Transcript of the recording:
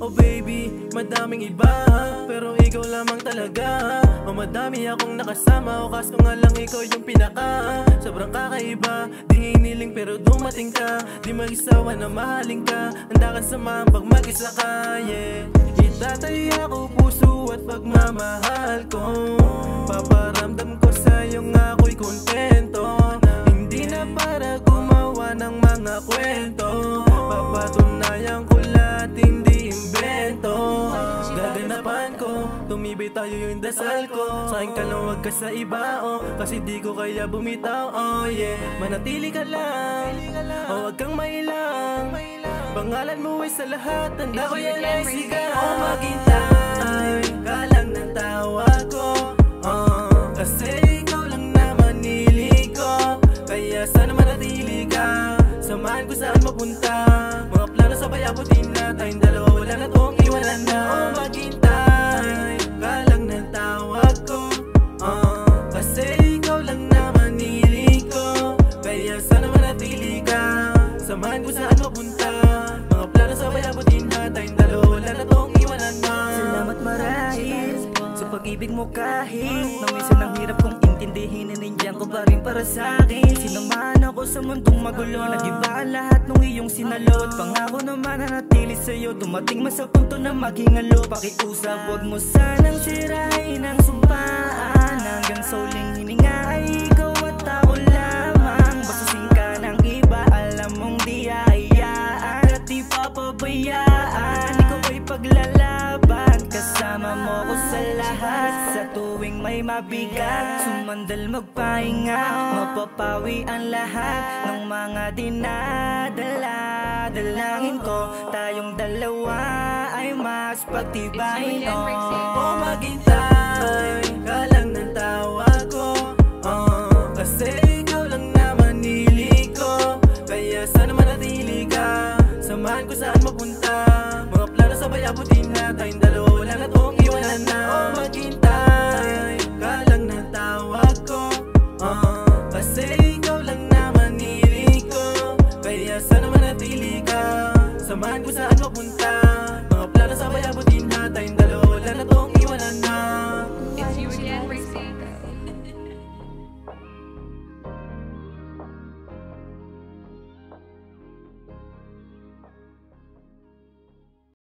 Oh baby, madaming iba, pero ikaw lamang talaga. O madami akong nakasama, o kaso nga lang ikaw yung pinaka. Sobrang kakaiba, di hiniling pero dumating ka. Di mag-isawa na mahalin ka, handa ka samahan pag mag-isa ka, yeah. Itatay ako puso at pagmamahal ko, paparamdam ko sa'yo nga ako'y kontento. Hindi na para gumawa ng mga kwento, papatunayan ko lahat, hindi imbento. Gaganapan ko, tumibay tayo yung dasal ko. Sa'kin ka lang, wag ka sa iba, oh, kasi di ko kaya bumitaw, oh yeah. Manatili ka lang, oh wag kang mailang. Pangalan mo ay sa lahat, tanda ko yan ay sigaw. Oh maghintay ka lang ng tawag ko, kasi ikaw lang naman hilig ko. Kaya sana manatili ka, samahan ko saan mapunta. Mga plano sabay abutin na, tayong dalawa wala na tong iwanan na. Oh maghintay ka lang ng tawag ko, kasi ikaw lang naman hilig ko. Kaya sana manatili ka, samahan ko saan mapunta. Mga plano sabay abutin na, tayong dalawa wala na tong iwanan na. Salamat marahil sa pag-ibig mo kahit na minsan ang hirap kong intindihin, nandiyan ko pa rin para sa'kin. Sinamahan ako sa mundong magulo, nag-iba ang lahat nung iyong sinalo. At pangako naman na natili sa'yo, dumating man sa punto na maging alo. Pakiusap, huwag mo sanang sirain ang sumpaan. Hanggang sa uling hininga ay ikaw at ako lamang. Basusin ka ng iba, alam mong di hayaan at di papabayaan. Ikaw ay paglalaban, kasama mo ko sa lahat. Sa tuwing may mabigat, sumandal magpahinga. Mapapawi ang lahat ng mga dinadala. Dalangin ko, tayong dalawa ay mas pagtibayin, oh maghintay ka lang ng tawag ko, kasi ikaw lang naman hilig ko. Kaya sana manatili ka, samahan ko saan mapunta. Mga plano sabay abutin na, tayong dalawa